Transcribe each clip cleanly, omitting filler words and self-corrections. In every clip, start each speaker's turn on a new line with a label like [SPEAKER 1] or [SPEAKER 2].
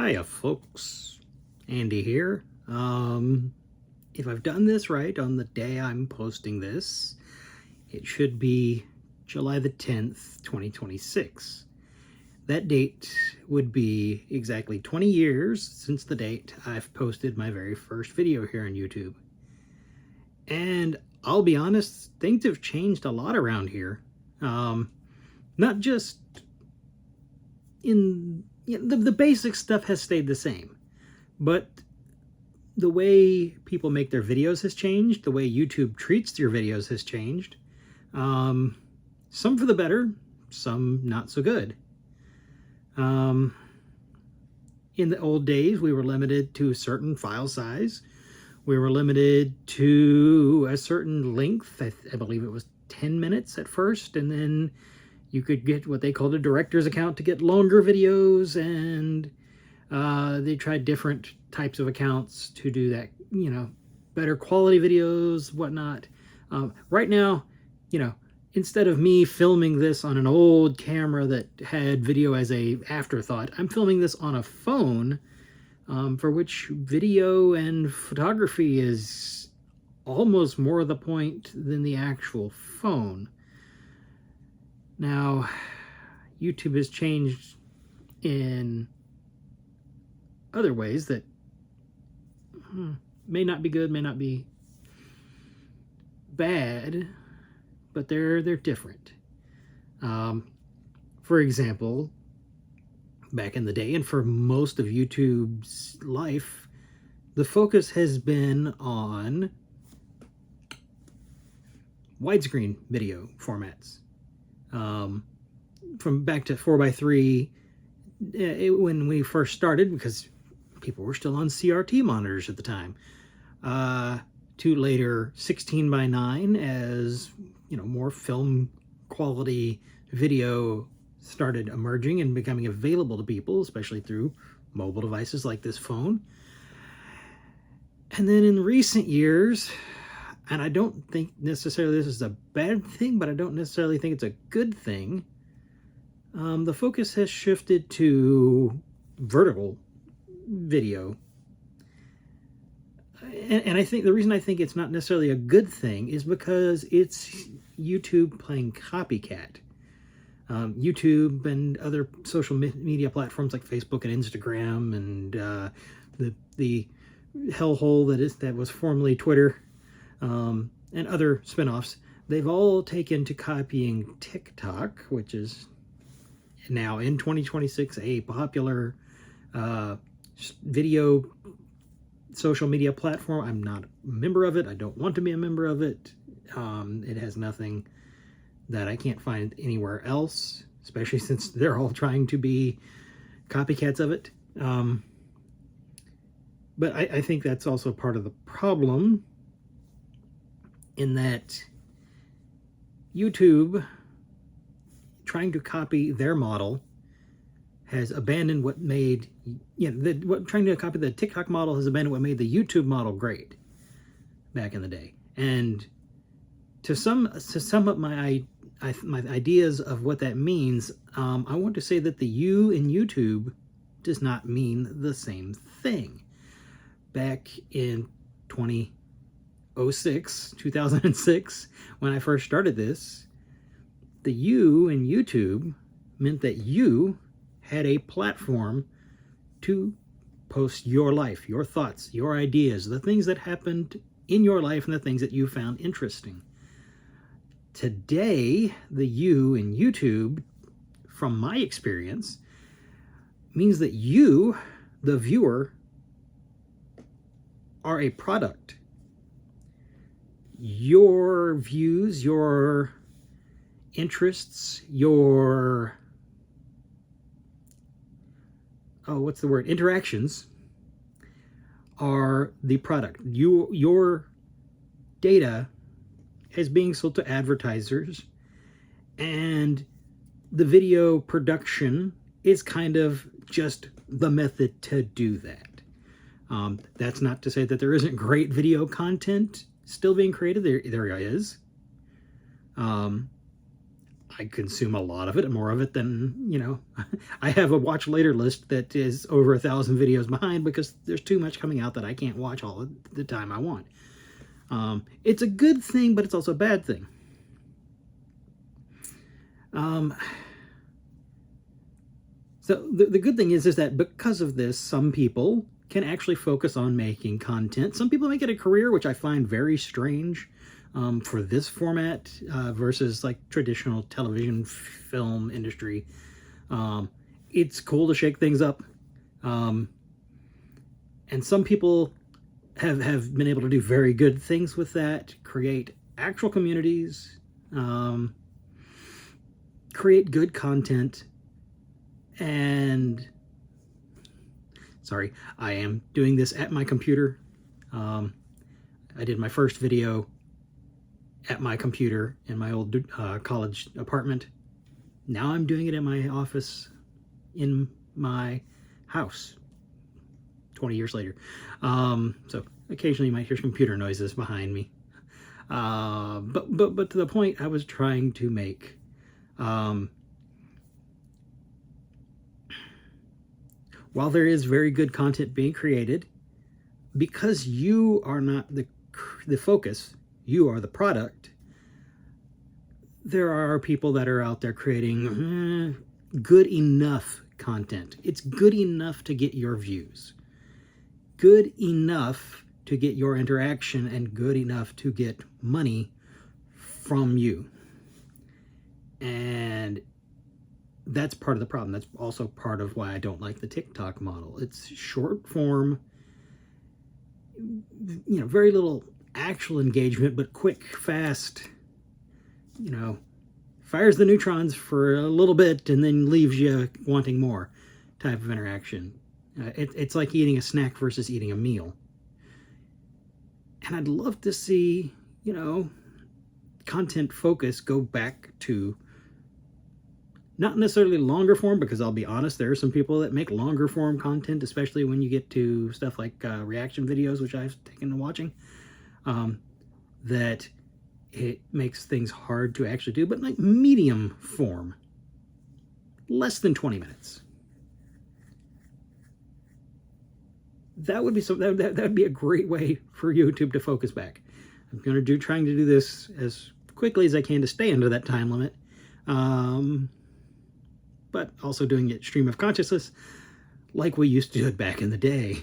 [SPEAKER 1] Hiya folks, Andy here. If I've done this right on the day I'm posting this, it should be July the 10th, 2026. That date would be exactly 20 years since the date I've posted my very first video here on YouTube. And I'll be honest, things have changed a lot around here. Not just in the basic stuff has stayed the same, but the way people make their videos has changed. The way YouTube treats your videos has changed. Some for the better, some not so good. In the old days, we were limited to a certain file size. We were limited to a certain length. I believe it was 10 minutes at first, and then you could get what they called a director's account to get longer videos, and they tried different types of accounts to do that, better quality videos, whatnot. Right now, instead of me filming this on an old camera that had video as a afterthought, I'm filming this on a phone, for which video and photography is almost more the point than the actual phone. Now, YouTube has changed in other ways that may not be good, may not be bad, but they're different. For example, back in the day, and for most of YouTube's life, the focus has been on widescreen video formats. From back to 4:3, when we first started, because people were still on CRT monitors at the time, to later 16:9 as more film quality video started emerging and becoming available to people, especially through mobile devices like this phone. And then in recent years, and I don't think necessarily this is a bad thing, but I don't necessarily think it's a good thing, the focus has shifted to vertical video. And I think the reason I think it's not necessarily a good thing is because it's YouTube playing copycat. YouTube and other social media platforms like Facebook and Instagram and the hellhole that was formerly Twitter, and other spin-offs, they've all taken to copying TikTok, which is now in 2026 a popular video social media platform. I'm not a member of it. I don't want to be a member of it. It has nothing that I can't find anywhere else, especially since they're all trying to be copycats of it. But I think that's also part of the problem, in that YouTube, trying to copy their model, has abandoned what made, trying to copy the TikTok model has abandoned what made the YouTube model great back in the day. And to sum up my ideas of what that means, I want to say that the U in YouTube does not mean the same thing. Back in 2006, when I first started this, the U in YouTube meant that you had a platform to post your life, your thoughts, your ideas, the things that happened in your life and the things that you found interesting. Today, the you in YouTube, from my experience, means that you, the viewer, are a product. Your views, your interests, your interactions are the product. Your data is being sold to advertisers, and the video production is kind of just the method to do that. That's not to say that there isn't great video content still being created. There is. I consume a lot of it, more of it than, you know, I have a watch later list that is over 1,000 videos behind because there's too much coming out that I can't watch all the time I want. It's a good thing, but it's also a bad thing. So the good thing is that because of this, some people can actually focus on making content. Some people make it a career, which I find very strange for this format versus like traditional television film industry. It's cool to shake things up. And some people have been able to do very good things with that, create actual communities, create good content, and sorry, I am doing this at my computer. I did my first video at my computer in my old college apartment. Now I'm doing it at my office in my house 20 years later. So occasionally you might hear some computer noises behind me. But to the point I was trying to make. While there is very good content being created, because you are not the focus, you are the product, there are people that are out there creating good enough content. It's good enough to get your views, good enough to get your interaction, and good enough to get money from you. And that's part of the problem. That's also part of why I don't like the TikTok model. It's short form, you know, very little actual engagement, but quick, fast, you know, fires the neutrons for a little bit and then leaves you wanting more type of interaction. It's like eating a snack versus eating a meal. And I'd love to see, you know, content focus go back to not necessarily longer form, because I'll be honest, there are some people that make longer form content, especially when you get to stuff like reaction videos, which I've taken to watching, that it makes things hard to actually do, but like medium form, less than 20 minutes. That would be that would be a great way for YouTube to focus back. I'm going to trying to do this as quickly as I can to stay under that time limit. But also doing it stream of consciousness like we used to do it back in the day.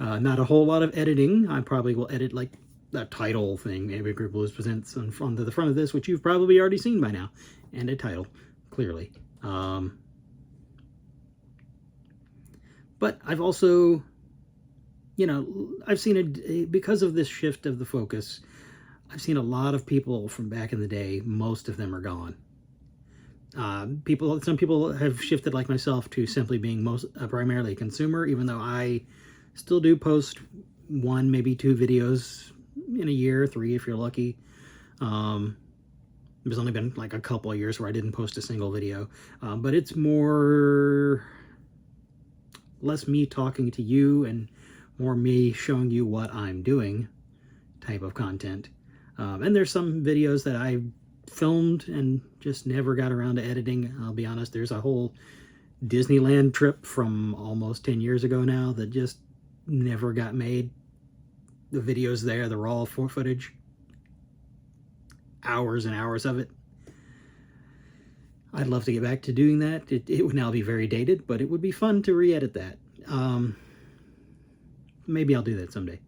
[SPEAKER 1] Not a whole lot of editing. I probably will edit like that title thing, BigRiggBlues presents on the front of this, which you've probably already seen by now, and a title, clearly. But I've also, you know, I've seen because of this shift of the focus, I've seen a lot of people from back in the day. Most of them are gone. Some people have shifted like myself to simply being primarily a consumer, even though I still do post 1, maybe 2 videos in a year, 3 if you're lucky. There's only been like a couple of years where I didn't post a single video, but it's less me talking to you and more me showing you what I'm doing type of content. And there's some videos that I filmed and just never got around to editing. I'll be honest, there's a whole Disneyland trip from almost 10 years ago now that just never got made. The video's there, the raw footage, hours and hours of it. I'd love to get back to doing that. It would now be very dated, but it would be fun to re-edit that. Maybe I'll do that someday.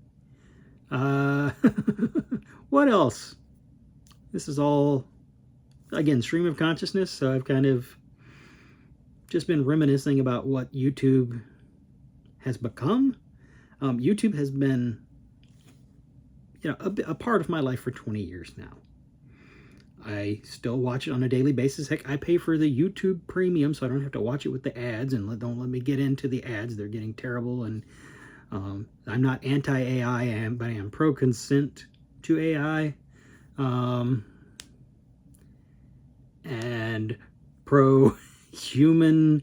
[SPEAKER 1] What else? This is all, again, stream of consciousness, so I've kind of just been reminiscing about what YouTube has become. YouTube has been, you know, a part of my life for 20 years now. I still watch it on a daily basis. Heck, I pay for the YouTube Premium so I don't have to watch it with the ads, and don't let me get into the ads. They're getting terrible, and I'm not anti-AI, but I am pro-consent to AI. And pro-human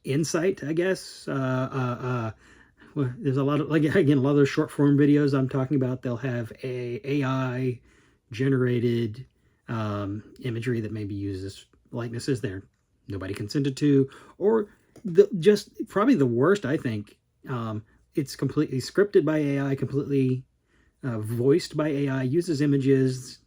[SPEAKER 1] insight, I guess. Well, there's a lot of, like, again, a lot of those short form videos I'm talking about, they'll have AI generated imagery that maybe uses likenesses there nobody consented to, or just probably the worst, I think, it's completely scripted by AI, completely voiced by AI, uses images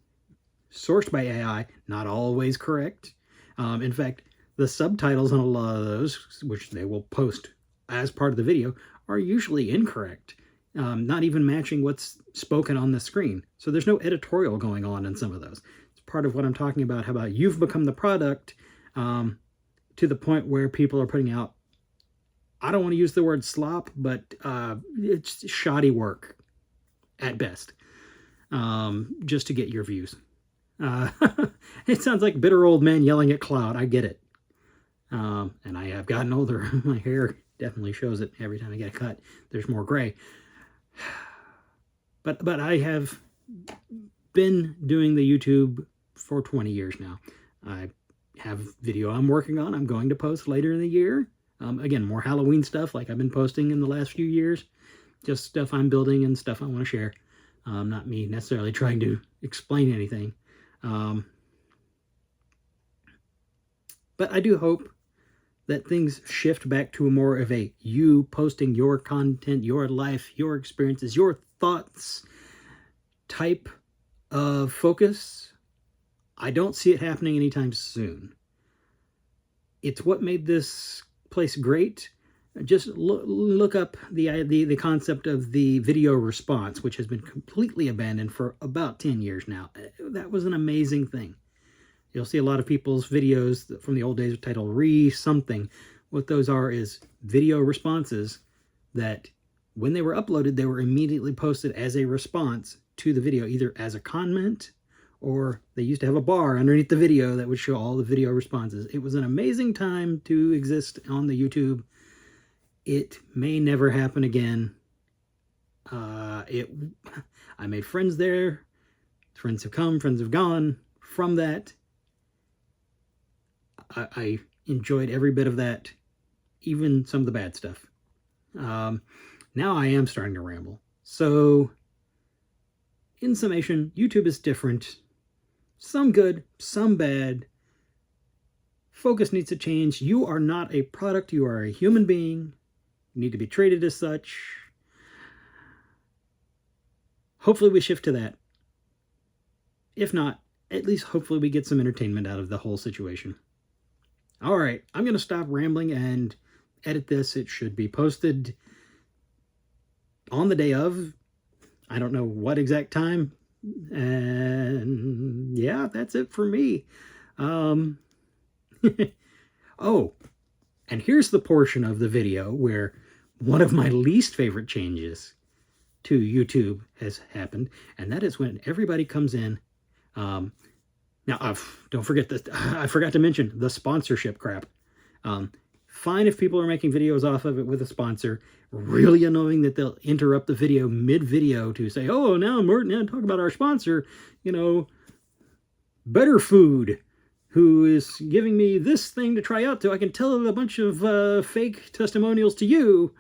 [SPEAKER 1] sourced by AI, not always correct. In fact, the subtitles on a lot of those, which they will post as part of the video, are usually incorrect, not even matching what's spoken on the screen. So there's no editorial going on in some of those. It's part of what I'm talking about, how about you've become the product to the point where people are putting out, I don't want to use the word slop, but it's shoddy work at best, just to get your views. It sounds like bitter old men yelling at cloud. I get it. And I have gotten older. My hair definitely shows it every time I get a cut. There's more gray. But I have been doing the YouTube for 20 years now. I have video I'm working on. I'm going to post later in the year. Again, more Halloween stuff like I've been posting in the last few years. Just stuff I'm building and stuff I want to share. Not me necessarily trying to explain anything. But I do hope that things shift back to more of a you posting your content, your life, your experiences, your thoughts type of focus. I don't see it happening anytime soon. It's what made this place great. Just look up the concept of the video response, which has been completely abandoned for about 10 years now. That was an amazing thing. You'll see a lot of people's videos from the old days titled re-something. What those are is video responses that when they were uploaded, they were immediately posted as a response to the video, either as a comment or they used to have a bar underneath the video that would show all the video responses. It was an amazing time to exist on the YouTube. It may never happen again. I made friends there. Friends have come, friends have gone from that. I enjoyed every bit of that, even some of the bad stuff. Now I am starting to ramble. So, in summation, YouTube is different. Some good, some bad. Focus needs to change. You are not a product. You are a human being. You need to be treated as such. Hopefully we shift to that. If not, at least hopefully we get some entertainment out of the whole situation. All right, I'm going to stop rambling and edit this. It should be posted on the day of. I don't know what exact time. And yeah, that's it for me. Oh, and here's the portion of the video where one of my least favorite changes to YouTube has happened, and that is when everybody comes in. Now, don't forget that I forgot to mention the sponsorship crap. Fine if people are making videos off of it with a sponsor. Really annoying that they'll interrupt the video mid-video to say, "Oh, now we're now talk about our sponsor, Better Food, who is giving me this thing to try out so I can tell a bunch of fake testimonials to you."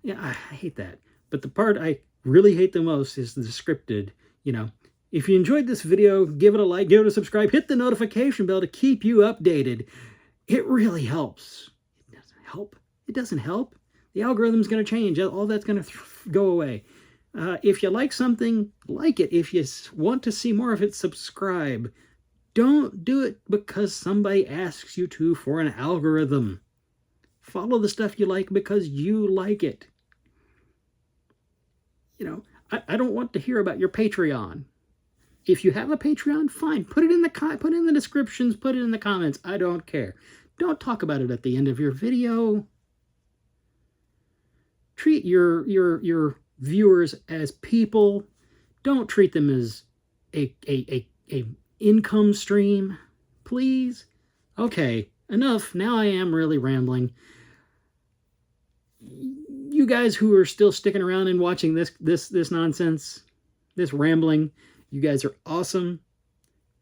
[SPEAKER 1] Yeah, I hate that. But the part I really hate the most is the scripted, If you enjoyed this video, give it a like, give it a subscribe, hit the notification bell to keep you updated. It really helps. It doesn't help. It doesn't help. The algorithm's going to change. All that's going to go away. If you like something, like it. If you want to see more of it, subscribe. Don't do it because somebody asks you to for an algorithm. Follow the stuff you like because you like it. I don't want to hear about your Patreon. If you have a Patreon, fine. Put it in the descriptions, put it in the comments. I don't care. Don't talk about it at the end of your video. Treat your viewers as people. Don't treat them as a income stream, please. Okay, enough. Now I am really rambling. You guys who are still sticking around and watching this nonsense, this rambling, you guys are awesome.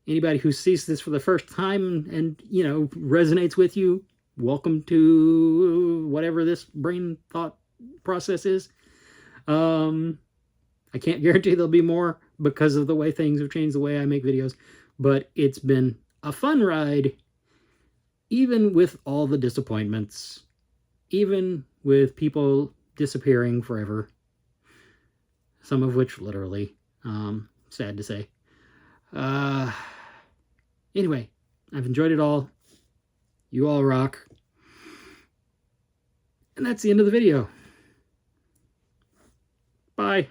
[SPEAKER 1] Anybody who sees this for the first time and resonates with you, welcome to whatever this brain thought process is. I can't guarantee there'll be more, because of the way things have changed, the way I make videos. But it's been a fun ride, even with all the disappointments, even with people disappearing forever, some of which literally, sad to say. Anyway, I've enjoyed it all. You all rock. And that's the end of the video. Bye.